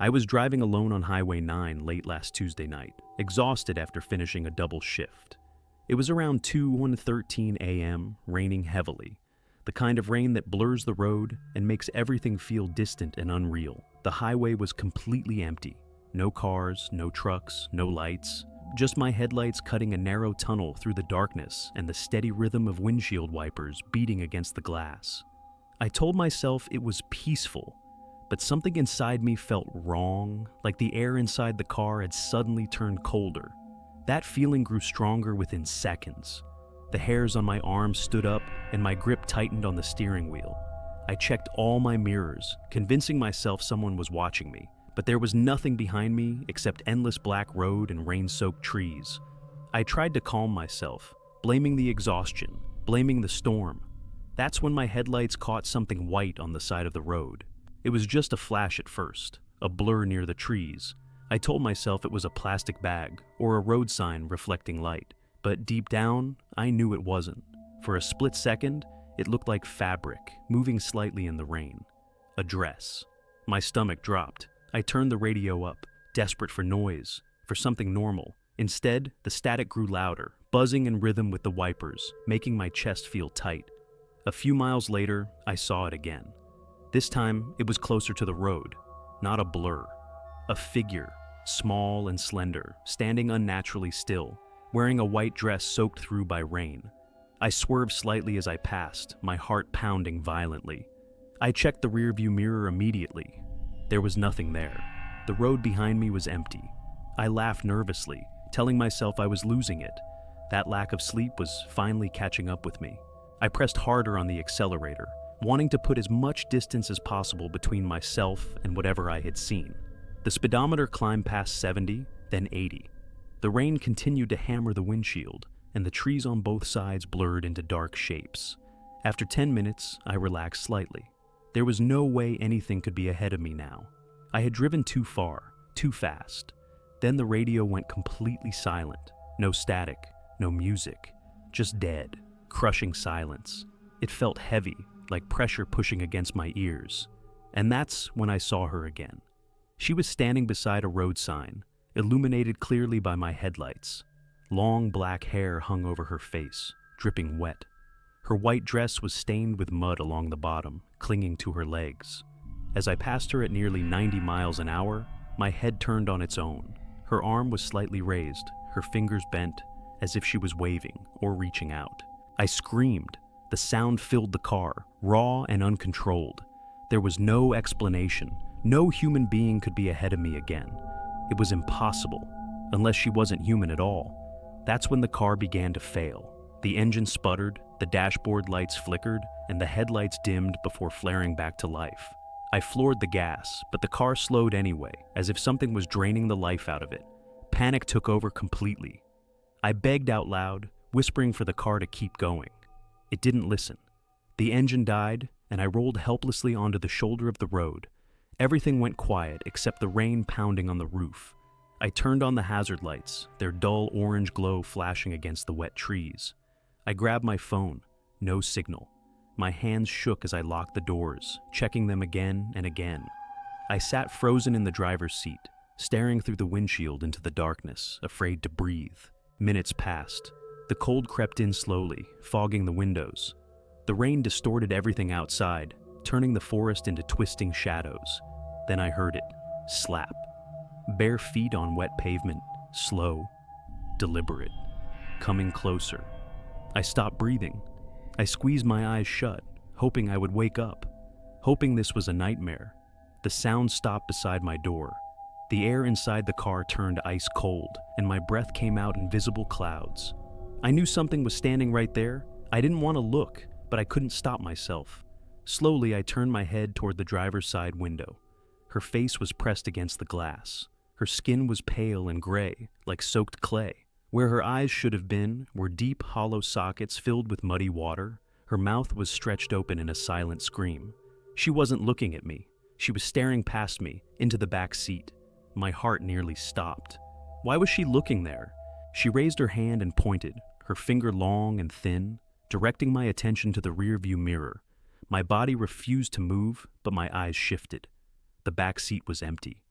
I was driving alone on Highway 9 late last Tuesday night, exhausted after finishing a double shift. It was around 1:13 a.m., raining heavily. The kind of rain that blurs the road and makes everything feel distant and unreal. The highway was completely empty. No cars, no trucks, no lights. Just my headlights cutting a narrow tunnel through the darkness and the steady rhythm of windshield wipers beating against the glass. I told myself it was peaceful, but something inside me felt wrong, like the air inside the car had suddenly turned colder. That feeling grew stronger within seconds. The hairs on my arms stood up and my grip tightened on the steering wheel. I checked all my mirrors, convincing myself someone was watching me, but there was nothing behind me except endless black road and rain-soaked trees. I tried to calm myself, blaming the exhaustion, blaming the storm. That's when my headlights caught something white on the side of the road. It was just a flash at first, a blur near the trees. I told myself it was a plastic bag or a road sign reflecting light, but deep down, I knew it wasn't. For a split second, it looked like fabric, moving slightly in the rain. A dress. My stomach dropped. I turned the radio up, desperate for noise, for something normal. Instead, the static grew louder, buzzing in rhythm with the wipers, making my chest feel tight. A few miles later, I saw it again. This time, it was closer to the road, not a blur. A figure, small and slender, standing unnaturally still, wearing a white dress soaked through by rain. I swerved slightly as I passed, my heart pounding violently. I checked the rearview mirror immediately. There was nothing there. The road behind me was empty. I laughed nervously, telling myself I was losing it. That lack of sleep was finally catching up with me. I pressed harder on the accelerator, wanting to put as much distance as possible between myself and whatever I had seen. The speedometer climbed past 70, then 80. The rain continued to hammer the windshield, and the trees on both sides blurred into dark shapes. After 10 minutes, I relaxed slightly. There was no way anything could be ahead of me now. I had driven too far, too fast. Then the radio went completely silent. No static, no music, just dead, crushing silence. It felt heavy, like pressure pushing against my ears. And that's when I saw her again. She was standing beside a road sign, illuminated clearly by my headlights. Long black hair hung over her face, dripping wet. Her white dress was stained with mud along the bottom, clinging to her legs. As I passed her at nearly 90 miles an hour, my head turned on its own. Her arm was slightly raised, her fingers bent, as if she was waving or reaching out. I screamed. The sound filled the car, raw and uncontrolled. There was no explanation. No human being could be ahead of me again. It was impossible, unless she wasn't human at all. That's when the car began to fail. The engine sputtered, the dashboard lights flickered, and the headlights dimmed before flaring back to life. I floored the gas, but the car slowed anyway, as if something was draining the life out of it. Panic took over completely. I begged out loud, whispering for the car to keep going. It didn't listen. The engine died, and I rolled helplessly onto the shoulder of the road. Everything went quiet except the rain pounding on the roof. I turned on the hazard lights, their dull orange glow flashing against the wet trees. I grabbed my phone. No signal. My hands shook as I locked the doors, checking them again and again. I sat frozen in the driver's seat, staring through the windshield into the darkness, afraid to breathe. Minutes passed. The cold crept in slowly, fogging the windows. The rain distorted everything outside, turning the forest into twisting shadows. Then I heard it. Slap. Bare feet on wet pavement, slow, deliberate, coming closer. I stopped breathing. I squeezed my eyes shut, hoping I would wake up, hoping this was a nightmare. The sound stopped beside my door. The air inside the car turned ice cold, and my breath came out in visible clouds. I knew something was standing right there. I didn't want to look, but I couldn't stop myself. Slowly, I turned my head toward the driver's side window. Her face was pressed against the glass. Her skin was pale and gray, like soaked clay. Where her eyes should have been were deep, hollow sockets filled with muddy water. Her mouth was stretched open in a silent scream. She wasn't looking at me. She was staring past me, into the back seat. My heart nearly stopped. Why was she looking there? She raised her hand and pointed, her finger long and thin, directing my attention to the rearview mirror. My body refused to move, but my eyes shifted. The back seat was empty.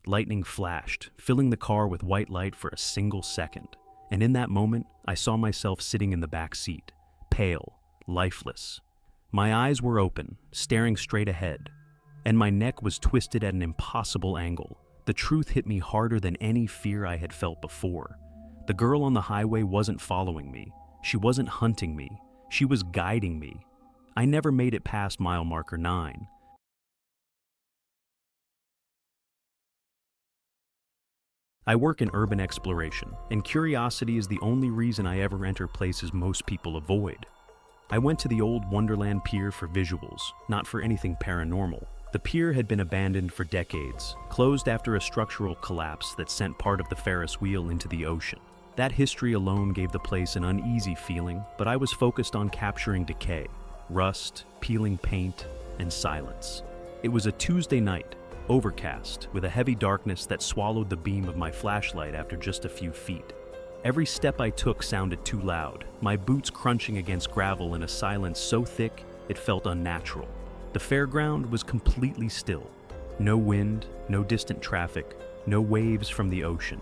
Lightning flashed, filling the car with white light for a single second. And in that moment, I saw myself sitting in the back seat, pale, lifeless. My eyes were open, staring straight ahead, and my neck was twisted at an impossible angle. The truth hit me harder than any fear I had felt before. The girl on the highway wasn't following me. She wasn't hunting me. She was guiding me. I never made it past mile marker 9. I work in urban exploration, and curiosity is the only reason I ever enter places most people avoid. I went to the old Wonderland Pier for visuals, not for anything paranormal. The pier had been abandoned for decades, closed after a structural collapse that sent part of the Ferris wheel into the ocean. That history alone gave the place an uneasy feeling, but I was focused on capturing decay, rust, peeling paint, and silence. It was a Tuesday night, overcast, with a heavy darkness that swallowed the beam of my flashlight after just a few feet. Every step I took sounded too loud, my boots crunching against gravel in a silence so thick it felt unnatural. The fairground was completely still. No wind, no distant traffic, no waves from the ocean.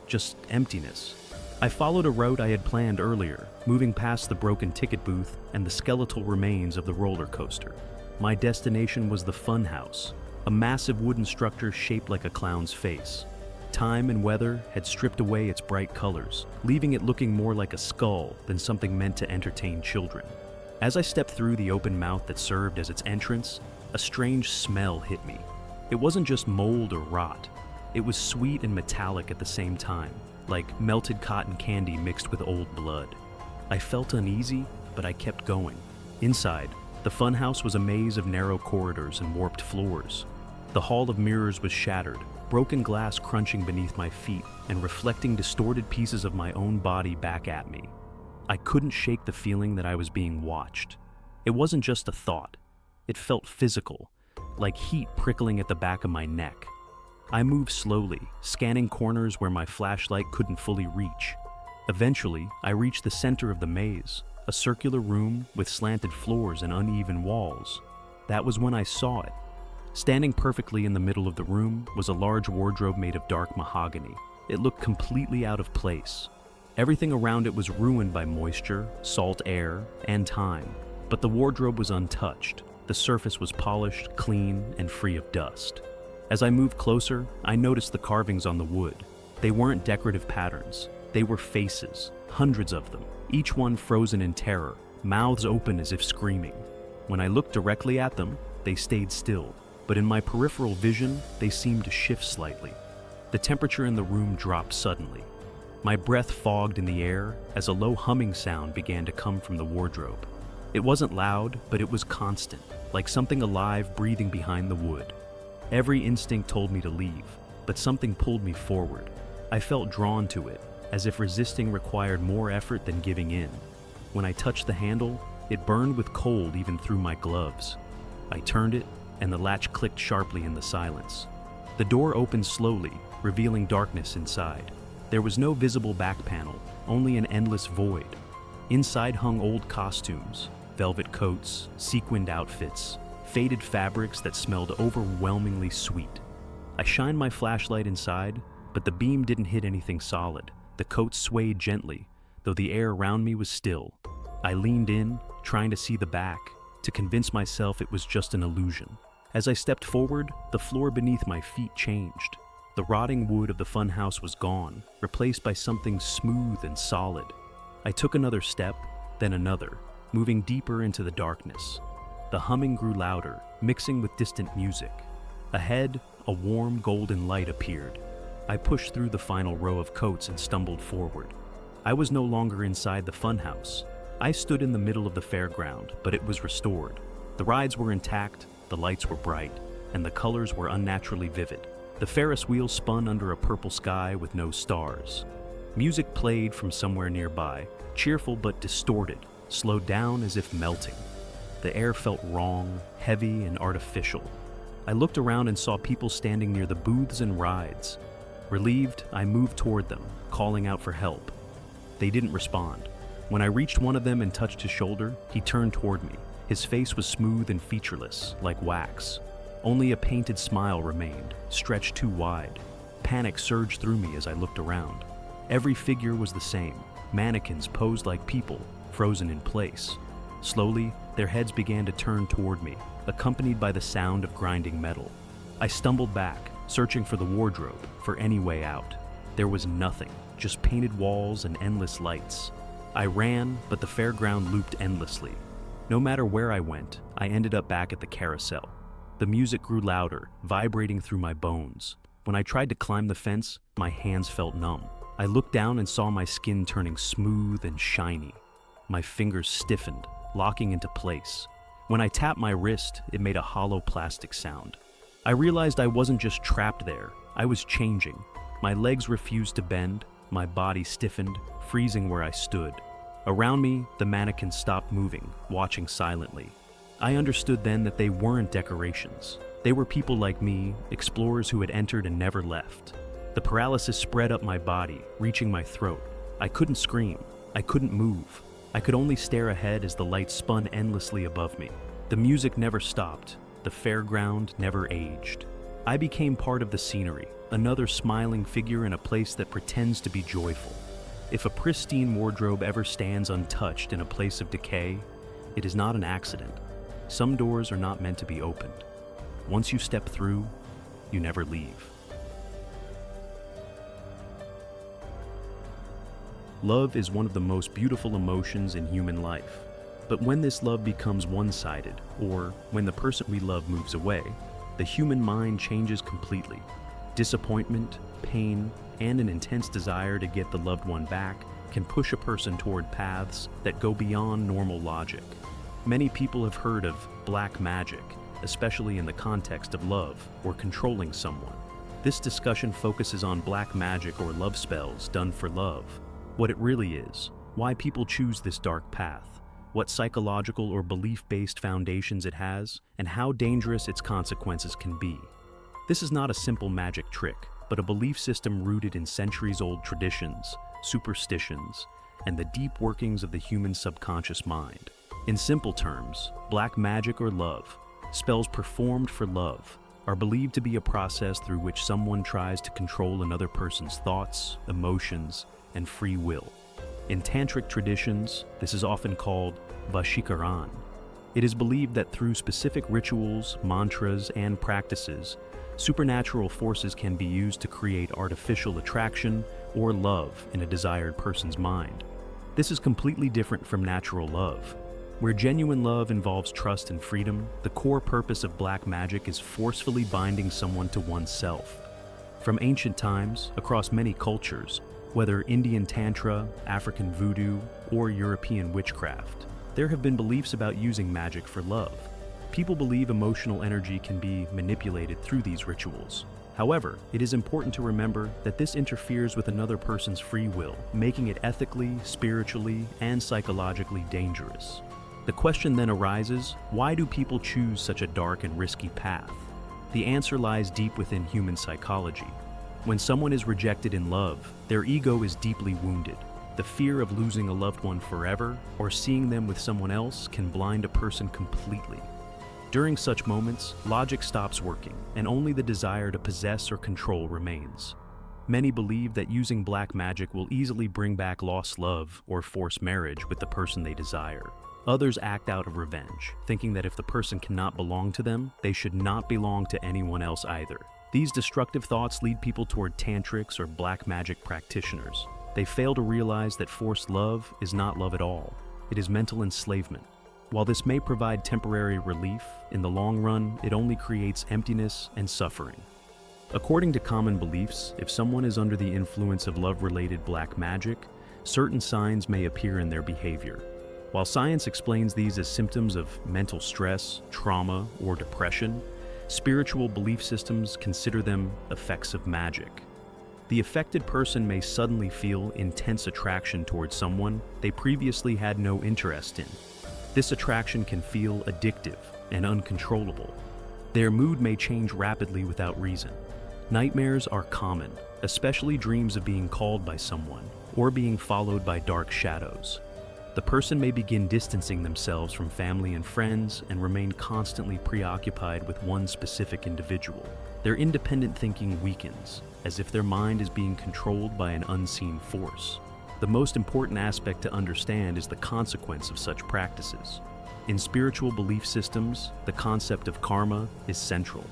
Just emptiness. I followed a route I had planned earlier, moving past the broken ticket booth and the skeletal remains of the roller coaster. My destination was the Funhouse, a massive wooden structure shaped like a clown's face. Time and weather had stripped away its bright colors, leaving it looking more like a skull than something meant to entertain children. As I stepped through the open mouth that served as its entrance, a strange smell hit me. It wasn't just mold or rot. It was sweet and metallic at the same time, like melted cotton candy mixed with old blood. I felt uneasy, but I kept going. Inside, the funhouse was a maze of narrow corridors and warped floors. The hall of mirrors was shattered, broken glass crunching beneath my feet and reflecting distorted pieces of my own body back at me. I couldn't shake the feeling that I was being watched. It wasn't just a thought. It felt physical, like heat prickling at the back of my neck. I moved slowly, scanning corners where my flashlight couldn't fully reach. Eventually, I reached the center of the maze, a circular room with slanted floors and uneven walls. That was when I saw it. Standing perfectly in the middle of the room was a large wardrobe made of dark mahogany. It looked completely out of place. Everything around it was ruined by moisture, salt air, and time, but the wardrobe was untouched. The surface was polished, clean, and free of dust. As I moved closer, I noticed the carvings on the wood. They weren't decorative patterns. They were faces, hundreds of them, each one frozen in terror, mouths open as if screaming. When I looked directly at them, they stayed still, but in my peripheral vision, they seemed to shift slightly. The temperature in the room dropped suddenly. My breath fogged in the air as a low humming sound began to come from the wardrobe. It wasn't loud, but it was constant, like something alive breathing behind the wood. Every instinct told me to leave, but something pulled me forward. I felt drawn to it, as if resisting required more effort than giving in. When I touched the handle, it burned with cold even through my gloves. I turned it, and the latch clicked sharply in the silence. The door opened slowly, revealing darkness inside. There was no visible back panel, only an endless void. Inside hung old costumes, velvet coats, sequined outfits, faded fabrics that smelled overwhelmingly sweet. I shined my flashlight inside, but the beam didn't hit anything solid. The coats swayed gently, though the air around me was still. I leaned in, trying to see the back, to convince myself it was just an illusion. As I stepped forward, the floor beneath my feet changed. The rotting wood of the funhouse was gone, replaced by something smooth and solid. I took another step, then another, moving deeper into the darkness. The humming grew louder, mixing with distant music. Ahead, a warm golden light appeared. I pushed through the final row of coats and stumbled forward. I was no longer inside the funhouse. I stood in the middle of the fairground, but it was restored. The rides were intact, the lights were bright, and the colors were unnaturally vivid. The Ferris wheel spun under a purple sky with no stars. Music played from somewhere nearby, cheerful but distorted, slowed down as if melting. The air felt wrong, heavy, and artificial. I looked around and saw people standing near the booths and rides. Relieved, I moved toward them, calling out for help. They didn't respond. When I reached one of them and touched his shoulder, he turned toward me. His face was smooth and featureless, like wax. Only a painted smile remained, stretched too wide. Panic surged through me as I looked around. Every figure was the same. Mannequins posed like people, frozen in place. Slowly, their heads began to turn toward me, accompanied by the sound of grinding metal. I stumbled back, searching for the wardrobe, for any way out. There was nothing, just painted walls and endless lights. I ran, but the fairground looped endlessly. No matter where I went, I ended up back at the carousel. The music grew louder, vibrating through my bones. When I tried to climb the fence, my hands felt numb. I looked down and saw my skin turning smooth and shiny. My fingers stiffened, locking into place. When I tapped my wrist, it made a hollow plastic sound. I realized I wasn't just trapped there, I was changing. My legs refused to bend, my body stiffened, freezing where I stood. Around me, the mannequins stopped moving, watching silently. I understood then that they weren't decorations. They were people like me, explorers who had entered and never left. The paralysis spread up my body, reaching my throat. I couldn't scream. I couldn't move. I could only stare ahead as the lights spun endlessly above me. The music never stopped. The fairground never aged. I became part of the scenery, another smiling figure in a place that pretends to be joyful. If a pristine wardrobe ever stands untouched in a place of decay, it is not an accident. Some doors are not meant to be opened. Once you step through, you never leave. Love is one of the most beautiful emotions in human life. But when this love becomes one-sided, or when the person we love moves away, the human mind changes completely. Disappointment, pain, and an intense desire to get the loved one back can push a person toward paths that go beyond normal logic. Many people have heard of black magic, especially in the context of love or controlling someone. This discussion focuses on black magic or love spells done for love, what it really is, why people choose this dark path, what psychological or belief-based foundations it has, and how dangerous its consequences can be. This is not a simple magic trick, but a belief system rooted in centuries-old traditions, superstitions, and the deep workings of the human subconscious mind. In simple terms, black magic or love, spells performed for love, are believed to be a process through which someone tries to control another person's thoughts, emotions, and free will. In tantric traditions, this is often called vashikaran. It is believed that through specific rituals, mantras, and practices, supernatural forces can be used to create artificial attraction or love in a desired person's mind. This is completely different from natural love. Where genuine love involves trust and freedom, the core purpose of black magic is forcefully binding someone to oneself. From ancient times, across many cultures, whether Indian Tantra, African Voodoo, or European witchcraft, there have been beliefs about using magic for love. People believe emotional energy can be manipulated through these rituals. However, it is important to remember that this interferes with another person's free will, making it ethically, spiritually, and psychologically dangerous. The question then arises, why do people choose such a dark and risky path? The answer lies deep within human psychology. When someone is rejected in love, their ego is deeply wounded. The fear of losing a loved one forever or seeing them with someone else can blind a person completely. During such moments, logic stops working, and only the desire to possess or control remains. Many believe that using black magic will easily bring back lost love or force marriage with the person they desire. Others act out of revenge, thinking that if the person cannot belong to them, they should not belong to anyone else either. These destructive thoughts lead people toward tantrics or black magic practitioners. They fail to realize that forced love is not love at all. It is mental enslavement. While this may provide temporary relief, in the long run, it only creates emptiness and suffering. According to common beliefs, if someone is under the influence of love-related black magic, certain signs may appear in their behavior. While science explains these as symptoms of mental stress, trauma, or depression, spiritual belief systems consider them effects of magic. The affected person may suddenly feel intense attraction towards someone they previously had no interest in. This attraction can feel addictive and uncontrollable. Their mood may change rapidly without reason. Nightmares are common, especially dreams of being called by someone or being followed by dark shadows. The person may begin distancing themselves from family and friends and remain constantly preoccupied with one specific individual. Their independent thinking weakens, as if their mind is being controlled by an unseen force. The most important aspect to understand is the consequence of such practices. In spiritual belief systems, the concept of karma is central.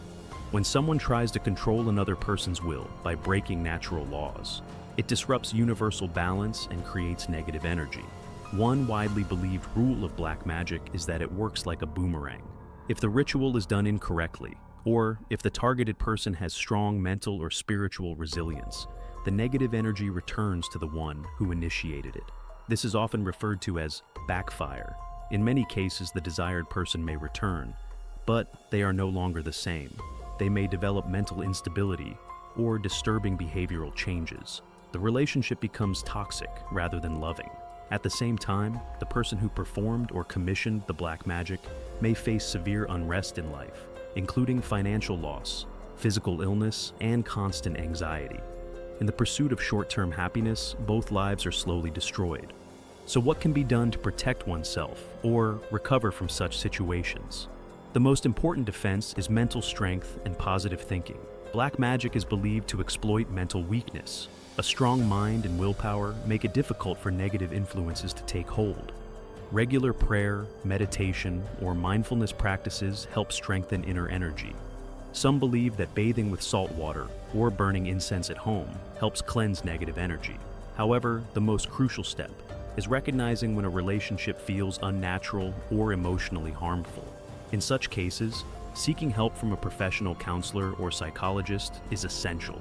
When someone tries to control another person's will by breaking natural laws, it disrupts universal balance and creates negative energy. One widely believed rule of black magic is that it works like a boomerang. If the ritual is done incorrectly, or if the targeted person has strong mental or spiritual resilience, the negative energy returns to the one who initiated it. This is often referred to as backfire. In many cases, the desired person may return, but they are no longer the same. They may develop mental instability or disturbing behavioral changes. The relationship becomes toxic rather than loving. At the same time, the person who performed or commissioned the black magic may face severe unrest in life, including financial loss, physical illness, and constant anxiety. In the pursuit of short-term happiness, both lives are slowly destroyed. So what can be done to protect oneself or recover from such situations? The most important defense is mental strength and positive thinking. Black magic is believed to exploit mental weakness. A strong mind and willpower make it difficult for negative influences to take hold. Regular prayer, meditation, or mindfulness practices help strengthen inner energy. Some believe that bathing with salt water or burning incense at home helps cleanse negative energy. However, the most crucial step is recognizing when a relationship feels unnatural or emotionally harmful. In such cases, seeking help from a professional counselor or psychologist is essential,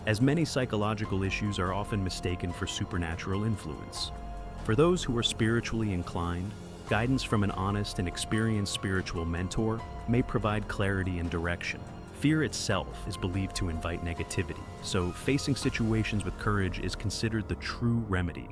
as many psychological issues are often mistaken for supernatural influence. For those who are spiritually inclined, guidance from an honest and experienced spiritual mentor may provide clarity and direction. Fear itself is believed to invite negativity, so facing situations with courage is considered the true remedy.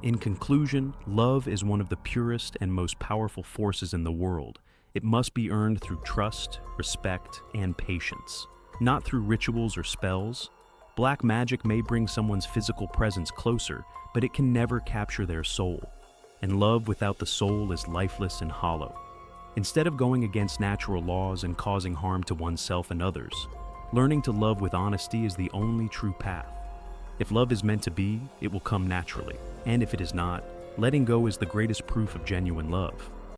In conclusion, love is one of the purest and most powerful forces in the world. It must be earned through trust, respect, and patience, not through rituals or spells. Black magic may bring someone's physical presence closer, but it can never capture their soul. And love without the soul is lifeless and hollow. Instead of going against natural laws and causing harm to oneself and others, learning to love with honesty is the only true path. If love is meant to be, it will come naturally. And if it is not, letting go is the greatest proof of genuine love.